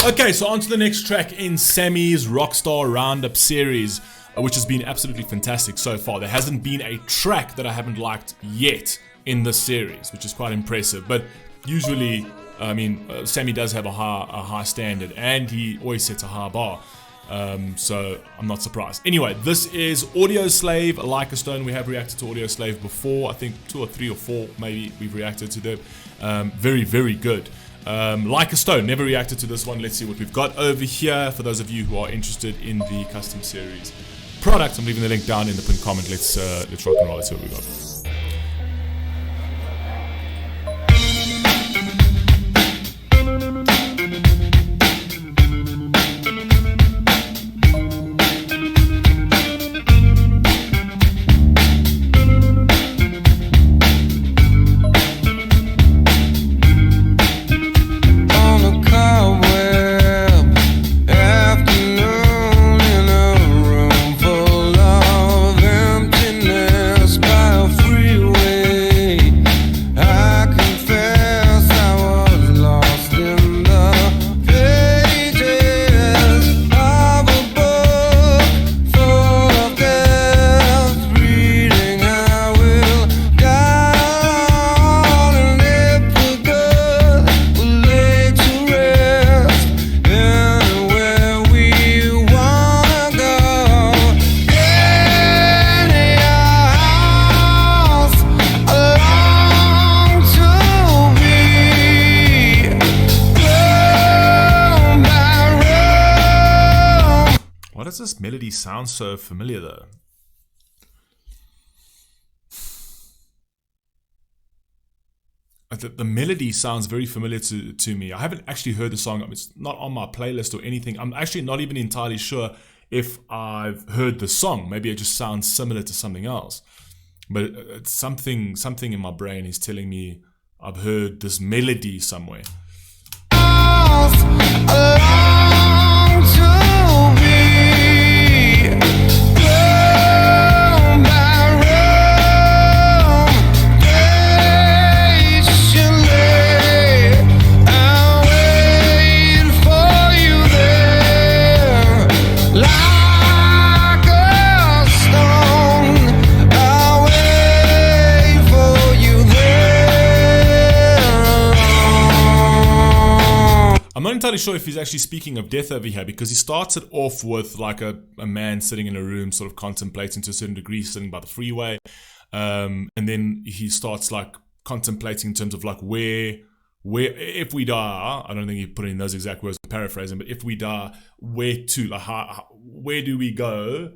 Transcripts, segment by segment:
Okay, so on to the next track in Sammy's Rockstar Roundup series, which has been absolutely fantastic so far. There hasn't been a track that I haven't liked yet in this series, which is quite impressive. But usually, I mean, Sammy does have a high standard, and he always sets a high bar. So I'm not surprised. Anyway, this is Audioslave, Like a Stone. We have reacted to Audioslave before. I think 2 or 3 or 4 maybe we've reacted to them. Very, very good. Like a Stone, never reacted to this one. Let's see what we've got over here. For those of you who are interested in the custom series product, I'm leaving the link down in the pinned comment. Let's rock and roll. Let's see what we got. Why does this melody sound so familiar though? The melody sounds very familiar to me. I haven't actually heard the song. It's not on my playlist or anything. I'm actually not even entirely sure if I've heard the song. Maybe it just sounds similar to something else. But it's something in my brain is telling me I've heard this melody somewhere. I'm not entirely sure if he's actually speaking of death over here, because he starts it off with like a man sitting in a room sort of contemplating to a certain degree, sitting by the freeway, and then he starts like contemplating in terms of like where if we die, I don't think he put in those exact words, I'm paraphrasing, but if we die, where to, like where do we go,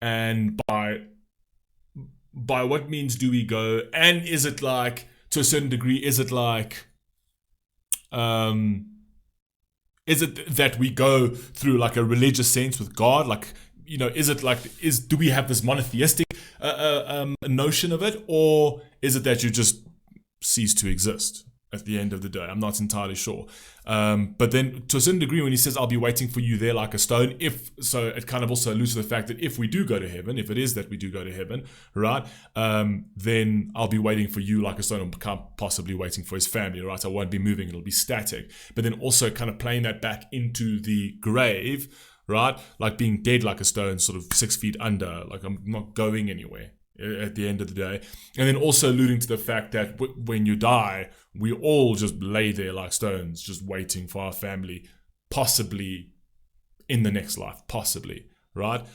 and by what means do we go, and is it like, to a certain degree, is it like is it that we go through like a religious sense with God? Like, you know, is it like, do we have this monotheistic notion of it? Or is it that you just cease to exist at the end of the day? I'm not entirely sure. But then to a certain degree, when he says, I'll be waiting for you there like a stone, so it kind of also alludes to the fact that if we do go to heaven, if it is that we do go to heaven, right, then I'll be waiting for you like a stone, and can't possibly waiting for his family, right? I won't be moving, it'll be static. But then also kind of playing that back into the grave, right? Like being dead like a stone, sort of 6 feet under, like I'm not going anywhere at the end of the day. And then also alluding to the fact that when you die, we all just lay there like stones, just waiting for our family, possibly in the next life, possibly, right?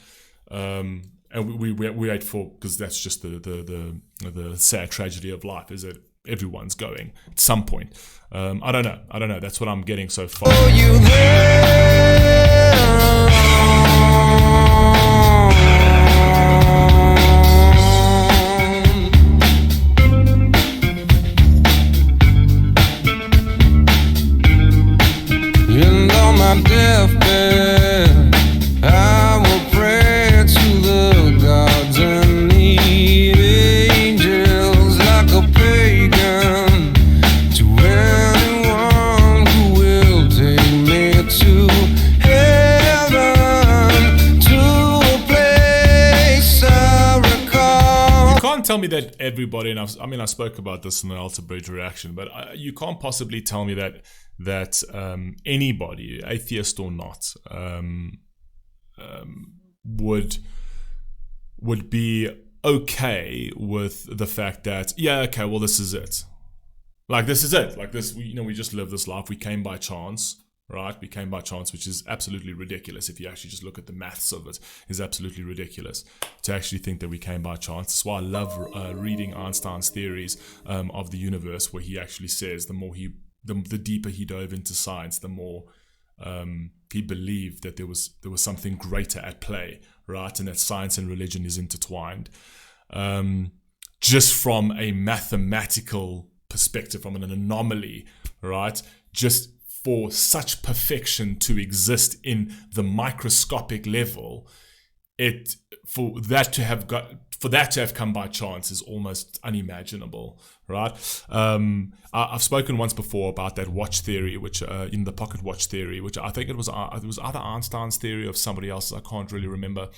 And we wait for, because that's just the sad tragedy of life, is that everyone's going at some point. I don't know. That's what I'm getting so far. Are you there? Tell me that everybody, and I spoke about this in the Alter Bridge reaction, but you can't possibly tell me that that anybody, atheist or not, would be okay with the fact that, yeah, okay, well, this is it. Like, this is it. Like, this, we just live this life. We came by chance, right? We came by chance, which is absolutely ridiculous. If you actually just look at the maths of it, is absolutely ridiculous to actually think that we came by chance. That's why I love reading Einstein's theories of the universe, where he actually says the deeper he dove into science, the more he believed that there was something greater at play, right? And that science and religion is intertwined. Just from a mathematical perspective, from an anomaly, right? Just for such perfection to exist in the microscopic level, for that to have come by chance is almost unimaginable, right? I've spoken once before about that watch theory, which in the pocket watch theory, which I think it was either Einstein's theory or somebody else's. I can't really remember.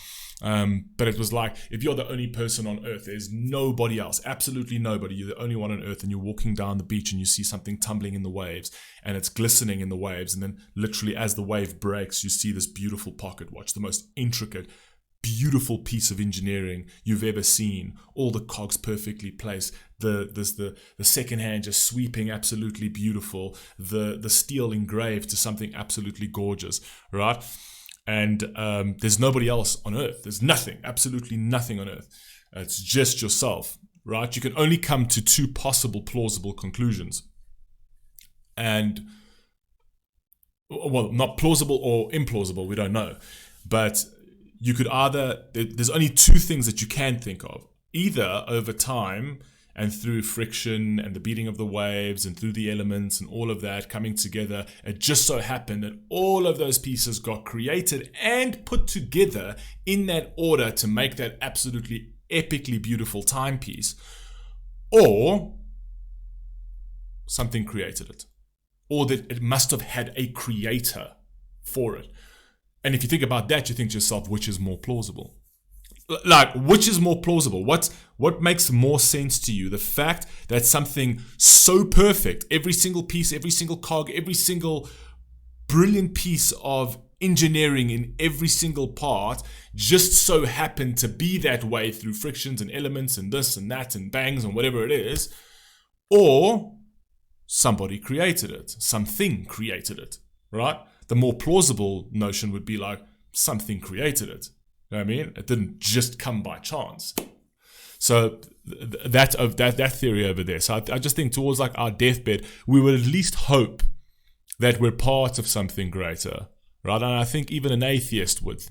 But it was like, if you're the only person on Earth, there's nobody else, absolutely nobody. You're the only one on Earth, and you're walking down the beach and you see something tumbling in the waves, and it's glistening in the waves, and then literally as the wave breaks, you see this beautiful pocket watch, the most intricate, beautiful piece of engineering you've ever seen. All the cogs perfectly placed, the second hand just sweeping, absolutely beautiful, the steel engraved to something absolutely gorgeous, right? And there's nobody else on Earth. There's nothing, absolutely nothing on Earth. It's just yourself, right? You can only come to two possible plausible conclusions. And, well, not plausible or implausible, we don't know. But you could there's only two things that you can think of. Either over time and through friction and the beating of the waves and through the elements and all of that coming together, it just so happened that all of those pieces got created and put together in that order to make that absolutely epically beautiful timepiece. Or something created it. Or that it must have had a creator for it. And if you think about that, you think to yourself, which is more plausible? Like, which is more plausible? What makes more sense to you? The fact that something so perfect, every single piece, every single cog, every single brilliant piece of engineering in every single part just so happened to be that way through frictions and elements and this and that and bangs and whatever it is, or somebody created it, something created it, right? The more plausible notion would be like, something created it. You know what I mean? It didn't just come by chance. So that theory over there. So I just think towards like our deathbed, we would at least hope that we're part of something greater, right? And I think even an atheist would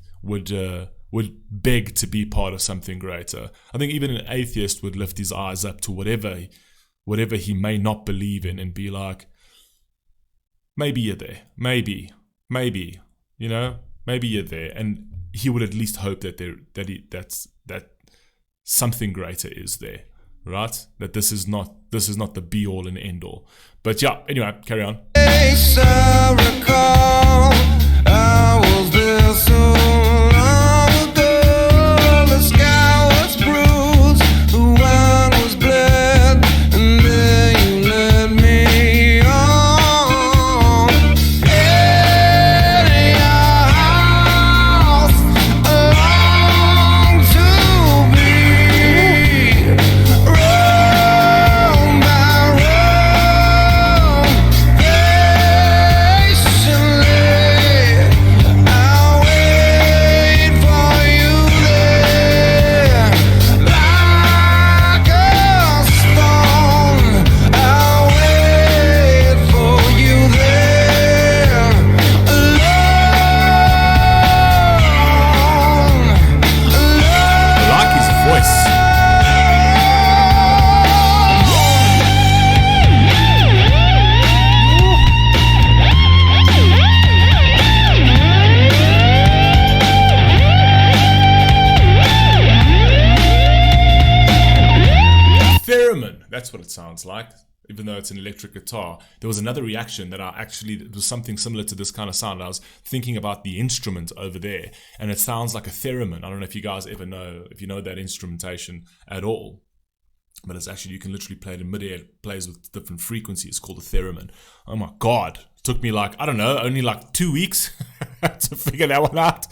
beg to be part of something greater. I think even an atheist would lift his eyes up to whatever he may not believe in and be like, maybe you're there, maybe, maybe you're there, and he would at least hope that something greater is there, right? That this is not the be all and end all. But yeah, anyway, carry on. I was there so long ago. The sky was bruised, the wine was bled, and then you led me on. In your house, along to be room by room, patiently. I'll wait for you there, like a stone. I'll wait for you there, alone. I like his voice. Theremin, that's what it sounds like, even though it's an electric guitar. There was another reaction that it was something similar to this kind of sound. I was thinking about the instrument over there, and it sounds like a theremin. I don't know if you guys ever know, if you know that instrumentation at all, but it's actually, you can literally play it in midair. It plays with different frequencies, called a theremin. Oh my God, Took me like, I don't know, only like 2 weeks to figure that one out.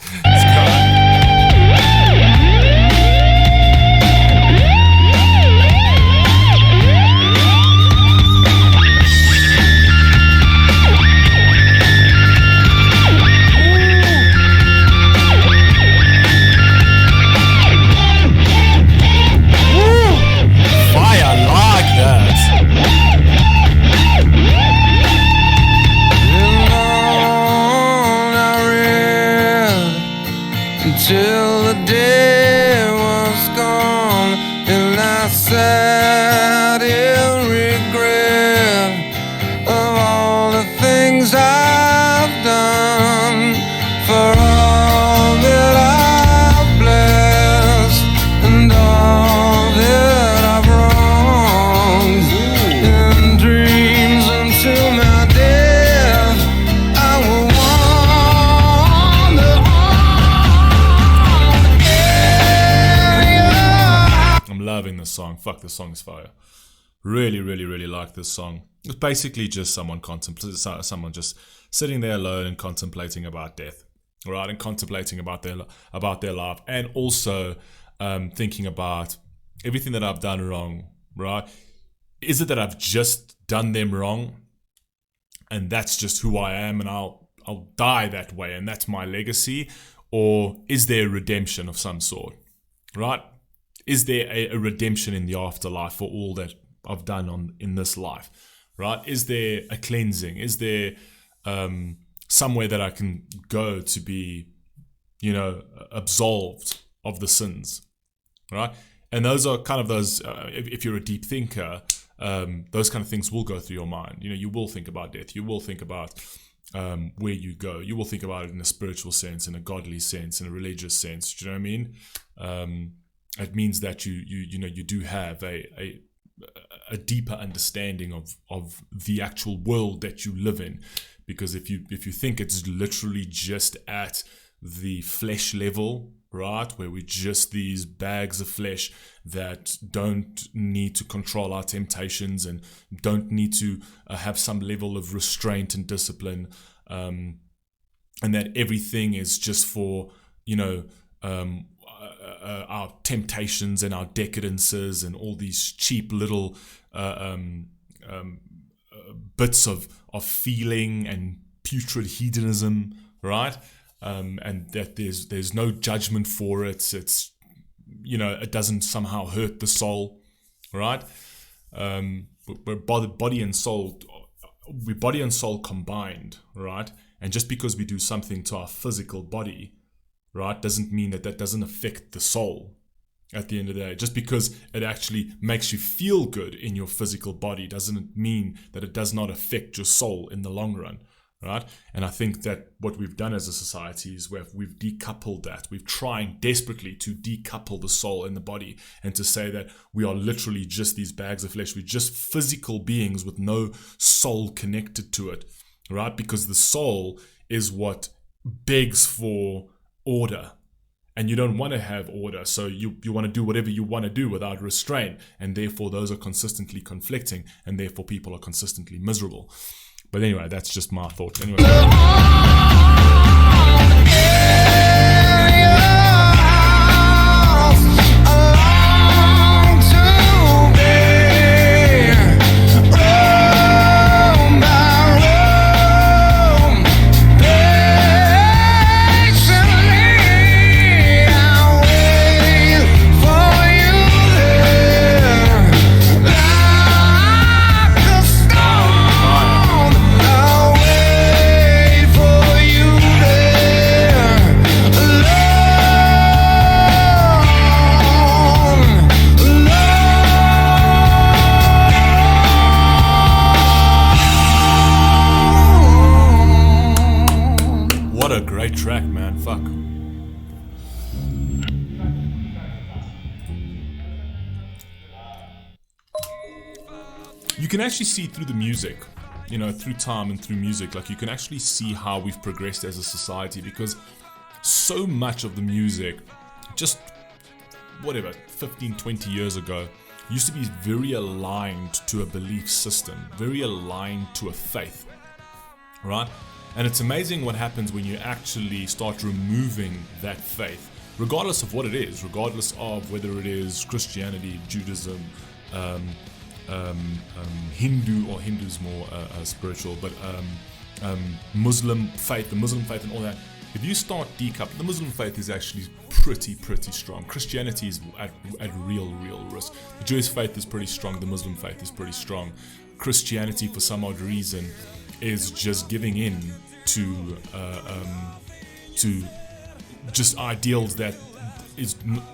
Till the day was gone and I sat in regret of all the things I've done, for all that I've blessed and all that I've wronged. In dreams until my death I will wander on. I'm loving this song. Fuck, this song's fire. Really, really, really like this song. It's basically just someone just sitting there alone and contemplating about death, right? And contemplating about their life, and also thinking about everything that I've done wrong, right? Is it that I've just done them wrong, and that's just who I am, and I'll die that way, and that's my legacy? Or is there redemption of some sort, right? Is there a redemption in the afterlife for all that I've done in this life, right? Is there a cleansing? Is there somewhere that I can go to be, absolved of the sins, right? And those are kind of those, if you're a deep thinker, those kind of things will go through your mind. You will think about death. You will think about where you go. You will think about it in a spiritual sense, in a godly sense, in a religious sense. Do you know what I mean? It means that you do have a deeper understanding of the actual world that you live in. Because if you think it's literally just at the flesh level, right, where we're just these bags of flesh that don't need to control our temptations and don't need to have some level of restraint and discipline, and that everything is just for our temptations and our decadences and all these cheap little bits of feeling and putrid hedonism, right? And that there's no judgment for it. It's it doesn't somehow hurt the soul, right? We're body and soul combined, right? And just because we do something to our physical body, right, doesn't mean that doesn't affect the soul at the end of the day. Just because it actually makes you feel good in your physical body doesn't mean that it does not affect your soul in the long run, right? And I think that what we've done as a society is we've decoupled that. We've trying desperately to decouple the soul and the body, and to say that we are literally just these bags of flesh. We're just physical beings with no soul connected to it, right? Because the soul is what begs for order, and you don't want to have order, so you want to do whatever you want to do without restraint, and therefore those are consistently conflicting, and therefore people are consistently miserable. But anyway, that's just my thoughts. Anyway. Track, man. Fuck. You can actually see through the music, through time and through music, like you can actually see how we've progressed as a society, because so much of the music, just 15, 20 years ago, used to be very aligned to a belief system, very aligned to a faith, right? And it's amazing what happens when you actually start removing that faith, regardless of what it is, regardless of whether it is Christianity, Judaism, Hindu, or Hindu's more spiritual, but Muslim faith, the Muslim faith and all that. If you start decoupling, the Muslim faith is actually pretty strong. Christianity is at real risk. The Jewish faith is pretty strong. The Muslim faith is pretty strong. Christianity, for some odd reason, is just giving in to just ideals that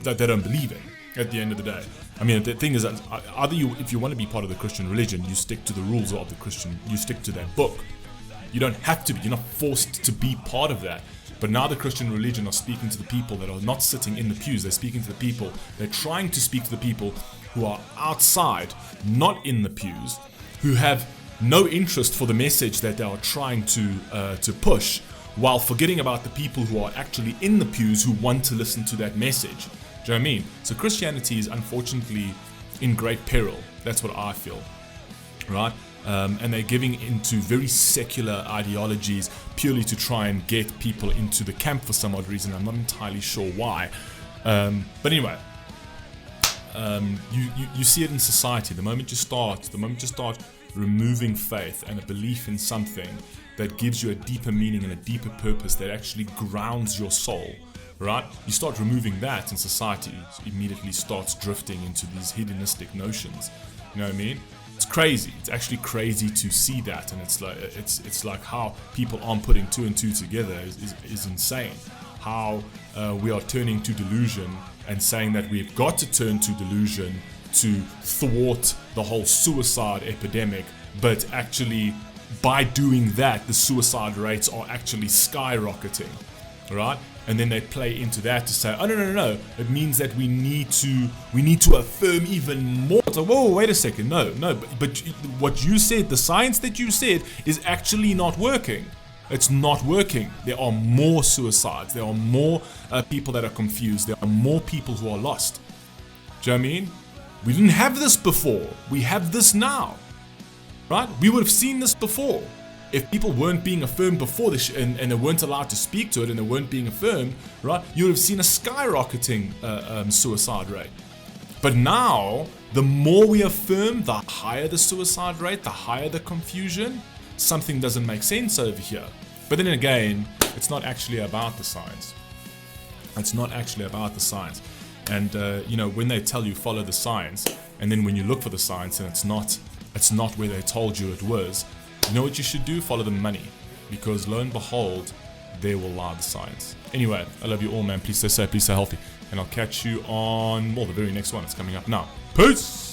they don't believe in. At the end of the day, I mean, the thing is that either if you want to be part of the Christian religion, you stick to the rules of the Christian. You stick to that book. You don't have to be. You're not forced to be part of that. But now the Christian religion are speaking to the people that are not sitting in the pews. They're speaking to the people. They're trying to speak to the people who are outside, not in the pews, who have no interest for the message that they are trying to push, while forgetting about the people who are actually in the pews who want to listen to that message. Do you know what I mean? So Christianity is unfortunately in great peril. That's what I feel, right? And they're giving into very secular ideologies purely to try and get people into the camp for some odd reason. I'm not entirely sure why. But anyway, you see it in society. The moment you start removing faith and a belief in something that gives you a deeper meaning and a deeper purpose that actually grounds your soul, right? You start removing that, and society immediately starts drifting into these hedonistic notions. You know what I mean? It's crazy. It's actually crazy to see that, and it's like how people aren't putting two and two together is insane. How we are turning to delusion and saying that we've got to turn to delusion to thwart the whole suicide epidemic, but actually by doing that, the suicide rates are actually skyrocketing, right? And then they play into that to say, oh no, it means that we need to affirm even more. So whoa, wait a second, no, but what you said, the science that you said, is actually not working. It's not working. There are more suicides. There are more people that are confused. There are more people who are lost. Do you know what I mean? We didn't have this before. We have this now, right? We would have seen this before. If people weren't being affirmed before this and they weren't allowed to speak to it and they weren't being affirmed, right, you would have seen a skyrocketing suicide rate. But now, the more we affirm, the higher the suicide rate, the higher the confusion. Something doesn't make sense over here. But then again, it's not actually about the science. It's not actually about the science. And when they tell you follow the science, and then when you look for the science and it's not where they told you it was, you know what you should do? Follow the money. Because lo and behold, there will lie the science. Anyway, I love you all, man. Please stay safe, please stay healthy. And I'll catch you on, the very next one. It's coming up now. Peace!